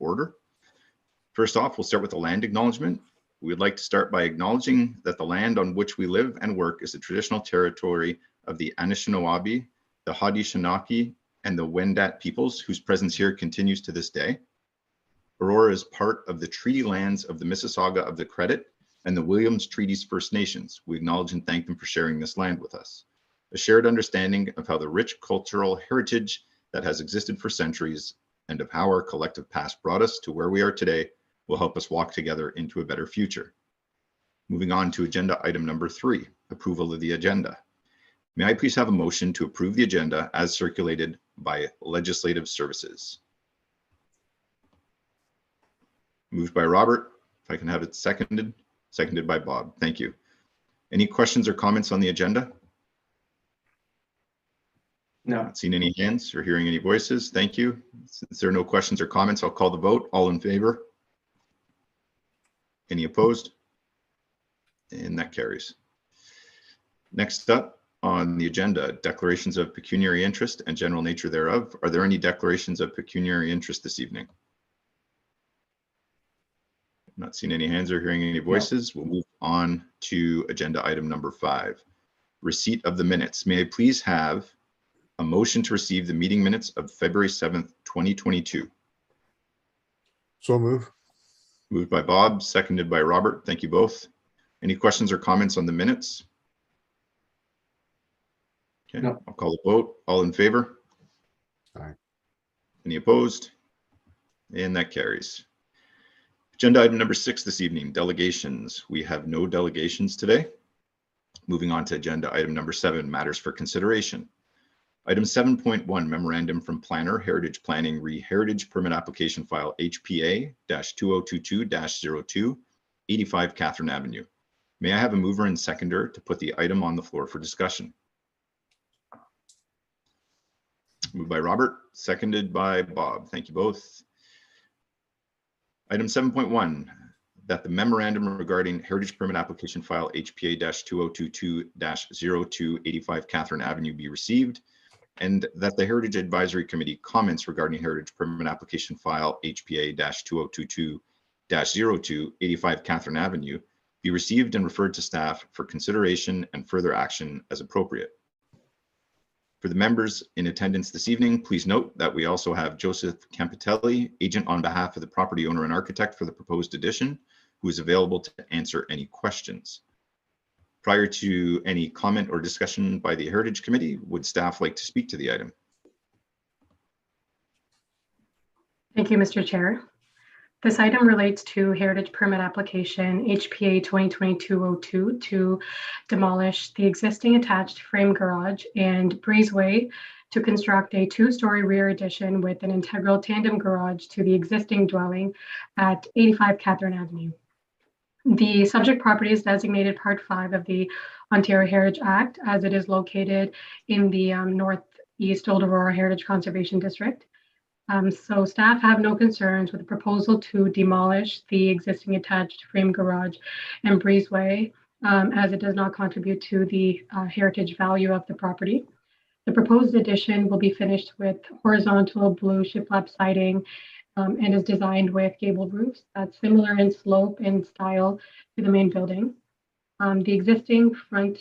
order. First off, we'll start with the land acknowledgement. We would like to start by acknowledging that the land on which we live and work is the traditional territory of the Anishinaabe, the Haudenosaunee, and the Wendat peoples, whose presence here continues to this day. Aurora is part of the treaty lands of the Mississauga of the Credit and the Williams Treaties First Nations. We acknowledge and thank them for sharing this land with us. A shared understanding of how the rich cultural heritage that has existed for centuries and of how our collective past brought us to where we are today will help us walk together into a better future. Moving on to agenda item number 3, approval of the agenda. May I please have a motion to approve the agenda as circulated by Legislative Services? Moved by Robert. If I can have it seconded. Seconded by Bob. Thank you. Any questions or comments on the agenda? No. Not seeing any hands or hearing any voices. Thank you. Since there are no questions or comments, I'll call the vote. All in favor? Any opposed? And that carries. Next up on the agenda, declarations of pecuniary interest and general nature thereof. Are there any declarations of pecuniary interest this evening? Not seeing any hands or hearing any voices. No. We'll move on to agenda item number 5, receipt of the minutes. May I please have a motion to receive the meeting minutes of February 7th, 2022? So move. Moved by Bob, seconded by Robert. Thank you both. Any questions or comments on the minutes? Okay, no. I'll call the vote. All in favor? Aye. Any opposed? And that carries. Agenda item number 6 this evening, delegations. We have no delegations today. Moving on to agenda item number 7, matters for consideration. Item 7.1, memorandum from planner, Heritage Planning Heritage Permit Application File HPA-2022-02, 85 Catherine Avenue. May I have a mover and seconder to put the item on the floor for discussion? Moved by Robert, seconded by Bob. Thank you both. Item 7.1, that the memorandum regarding Heritage Permit Application File HPA-2022-02, 85 Catherine Avenue be received, and that the Heritage Advisory Committee comments regarding Heritage Permit Application File HPA-2022-02, 85 Catherine Avenue be received and referred to staff for consideration and further action as appropriate. For the members in attendance this evening, please note that we also have Joseph Campitelli, agent on behalf of the property owner and architect for the proposed addition, who is available to answer any questions. Prior to any comment or discussion by the Heritage Committee, would staff like to speak to the item? Thank you, Mr. Chair. This item relates to Heritage Permit Application HPA 2022-02 to demolish the existing attached frame garage and breezeway to construct a 2-story rear addition with an integral tandem garage to the existing dwelling at 85 Catherine Avenue. The subject property is designated Part 5 of the Ontario Heritage Act, as it is located in the Northeast Old Aurora Heritage Conservation District. So staff have no concerns with the proposal to demolish the existing attached frame garage and breezeway, as it does not contribute to the heritage value of the property. The proposed addition will be finished with horizontal blue shiplap siding and is designed with gabled roofs that's similar in slope and style to the main building. The existing front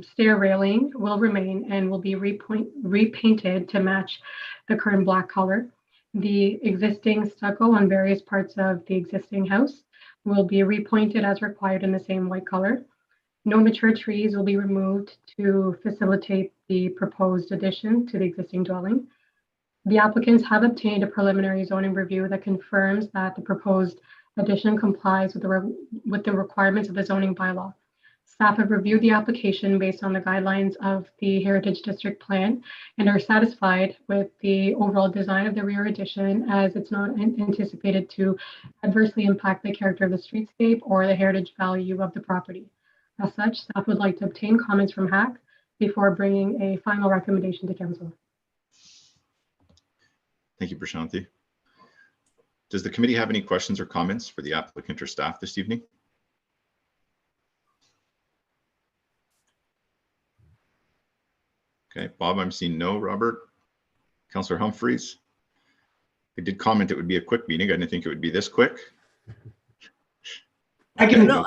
stair railing will remain and will be repainted to match the current black color. The existing stucco on various parts of the existing house will be repointed as required in the same white color. No mature trees will be removed to facilitate the proposed addition to the existing dwelling. The applicants have obtained a preliminary zoning review that confirms that the proposed addition complies with the requirements of the zoning bylaw. Staff have reviewed the application based on the guidelines of the Heritage District Plan and are satisfied with the overall design of the rear addition, as it's not anticipated to adversely impact the character of the streetscape or the heritage value of the property. As such, staff would like to obtain comments from HAC before bringing a final recommendation to Council. Thank you, Prashanthi. Does the committee have any questions or comments for the applicant or staff this evening? Okay, Bob, I'm seeing no. Robert? Councillor Humphreys? I did comment it would be a quick meeting. I didn't think it would be this quick. I can, No,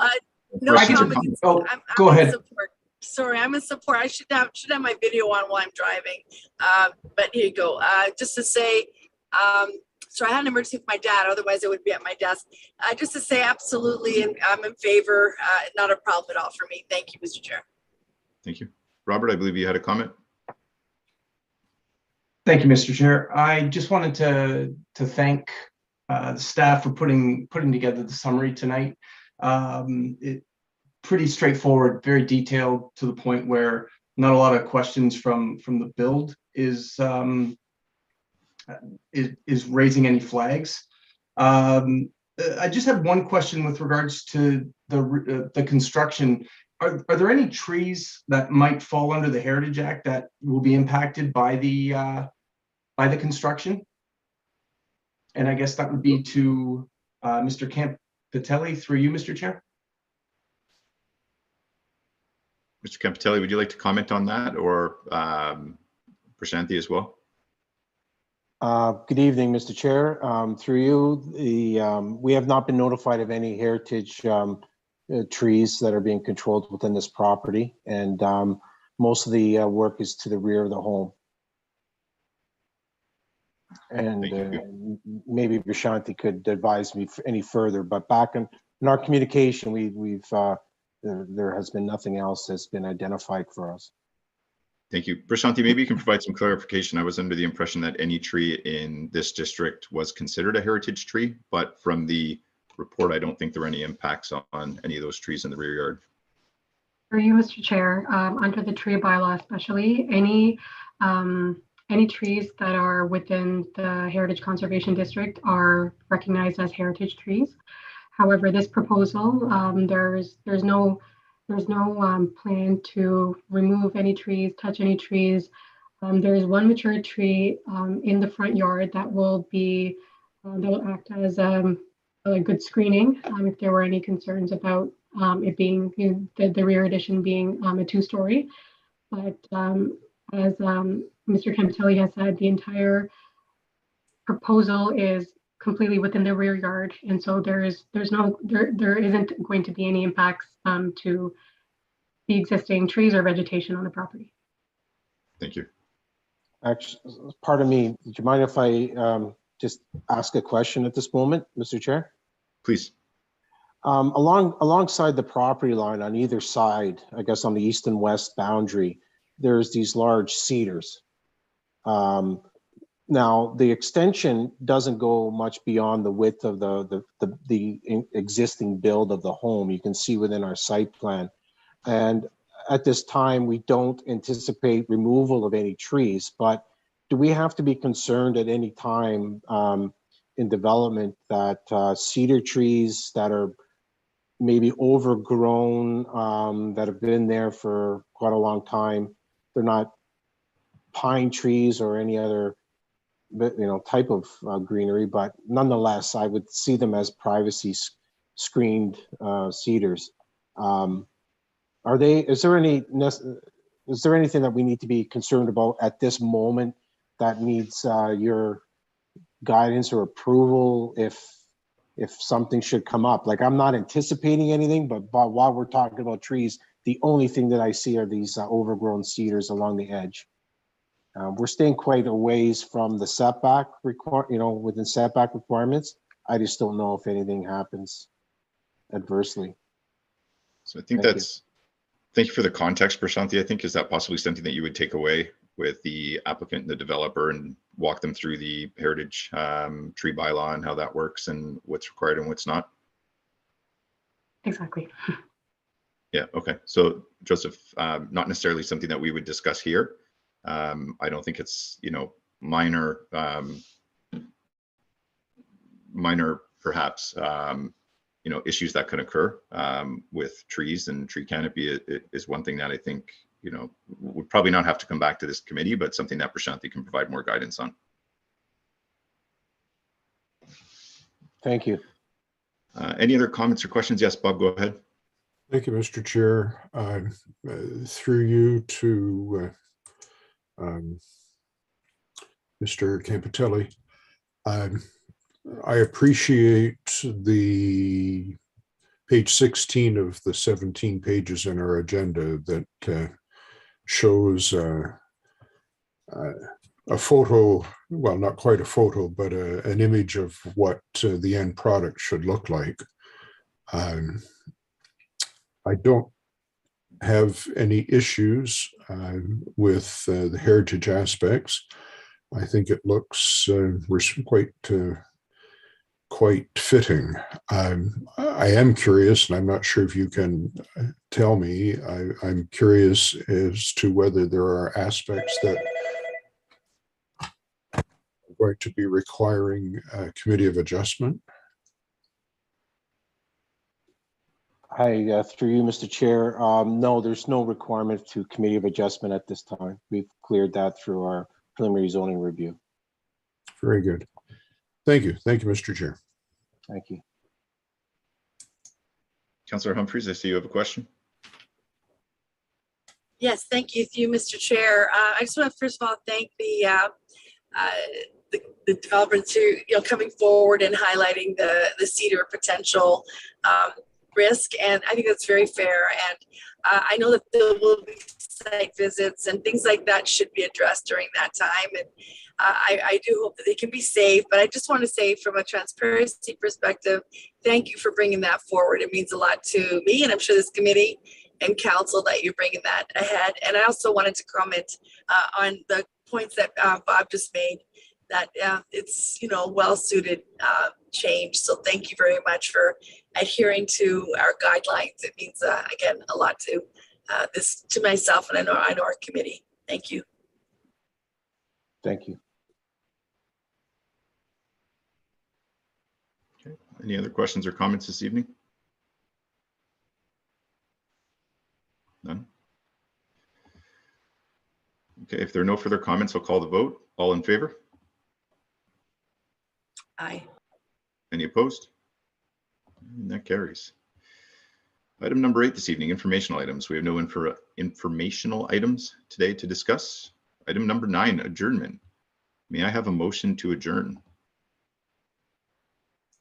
no Questions or comments. comments? I'm go in ahead. support. Sorry, I'm in support. I should have my video on while I'm driving. But here you go. Just to say, so I had an emergency with my dad. Otherwise, I would be at my desk. Just to say, absolutely, and I'm in favor. Not a problem at all for me. Thank you, Mr. Chair. Thank you. Robert, I believe you had a comment. Thank you, Mr. Chair. I just wanted to thank the staff for putting together the summary tonight. It pretty straightforward, very detailed, to the point where not a lot of questions from the build is raising any flags. I just have one question with regards to the construction. Are there any trees that might fall under the Heritage Act that will be impacted by the construction? And I guess that would be to Mr. Campitelli, through you, Mr. Chair. Mr. Campitelli, would you like to comment on that, or Prashanthi as well? Good evening, Mr. Chair. Through you, we have not been notified of any heritage trees that are being controlled within this property, and most of the work is to the rear of the home. And maybe Prashanthi could advise me any further, but back in our communication, there has been nothing else that's been identified for us. Thank you. Prashanthi, maybe you can provide some clarification. I was under the impression that any tree in this district was considered a heritage tree, but from the report, I don't think there were any impacts on any of those trees in the rear yard. For you, Mr. Chair, under the tree bylaw especially, any trees that are within the Heritage Conservation District are recognized as heritage trees. However, this proposal, there's no plan to remove any trees, touch any trees. There is one mature tree in the front yard that will act as a good screening if there were any concerns about it being the rear addition being a two-story. But as Mr. Campitelli has said, the entire proposal is completely within the rear yard, and so there isn't going to be any impacts to the existing trees or vegetation on the property. Thank you. Actually, pardon me, do you mind if I just ask a question at this moment, Mr. Chair? Please. Alongside the property line on either side, I guess on the east and west boundary, there's these large cedars. Now, the extension doesn't go much beyond the width of the existing build of the home. You can see within our site plan. And at this time, we don't anticipate removal of any trees, but do we have to be concerned at any time in development that cedar trees that are maybe overgrown, that have been there for quite a long time, they're not pine trees or any other type of greenery, but nonetheless, I would see them as privacy screened cedars. Is there anything that we need to be concerned about at this moment that needs your guidance or approval if something should come up? Like, I'm not anticipating anything, but while we're talking about trees, the only thing that I see are these overgrown cedars along the edge. We're staying quite a ways from the setback within setback requirements. I just don't know if anything happens adversely. So I think thank you for the context, Prashanthi. I think, is that possibly something that you would take away with the applicant and the developer and walk them through the heritage tree bylaw and how that works and what's required and what's not? Exactly. Yeah, okay. So Joseph, not necessarily something that we would discuss here. I don't think it's, minor perhaps, issues that can occur with trees and tree canopy is one thing that I think, would probably not have to come back to this committee, but something that Prashanthi can provide more guidance on. Thank you. Any other comments or questions? Yes, Bob, go ahead. Thank you, Mr. Chair. Through you to Mr. Campitelli. I appreciate the page 16 of the 17 pages in our agenda that shows a photo, well, not quite a photo, but an image of what the end product should look like. I don't have any issues with the heritage aspects. I think it looks quite fitting. I am curious, and I'm not sure if you can tell me, I'm curious as to whether there are aspects that are going to be requiring a committee of adjustment. Hi, through you, Mr. Chair. No, there's no requirement to committee of adjustment at this time. We've cleared that through our preliminary zoning review. Very good. Thank you. Thank you, Mr. Chair. Thank you. Councillor Humphries, I see you have a question. Yes, thank you, Mr. Chair. I just want to first of all thank the developer to coming forward and highlighting the Cedar potential risk, and I think that's very fair. And I know that there will be site visits and things like that should be addressed during that time. And I do hope that they can be safe. But I just want to say, from a transparency perspective, thank you for bringing that forward. It means a lot to me, and I'm sure this committee and council that you're bringing that ahead. And I also wanted to comment on the points that Bob just made, that it's well suited change. So thank you very much for adhering to our guidelines. It means again a lot to to myself, and I know our committee. Thank you. Thank you. Okay. Any other questions or comments this evening? None. Okay, if there are no further comments, I'll call the vote. All in favor? Aye. Any opposed? And that carries. Item number 8 this evening, informational items. We have no informational items today to discuss. Item number 9, adjournment. May I have a motion to adjourn?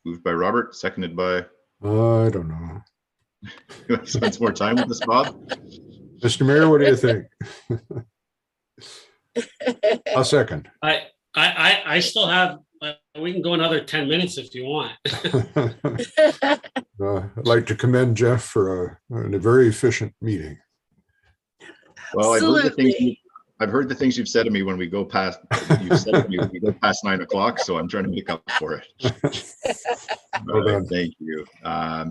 Moved by Robert, seconded by. I don't know. You want to spend some more time with us, Bob? Mr. Mayor, what do you think? A second. I still have, we can go another 10 minutes if you want. I'd like to commend Jeff for a very efficient meeting. Well, Absolutely. I've heard the things you've said to me when we go past. You've said to me when we go past 9 o'clock, so I'm trying to make up for it. Well done. Thank you.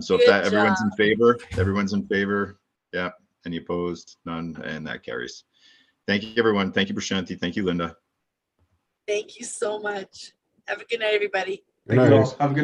So Good if that everyone's job. in favor. Yeah. Any opposed? None, and that carries. Thank you, everyone. Thank you, Prashanti. Thank you, Linda. Thank you so much. Have a good night, everybody. Good Thank you night. all. Have a good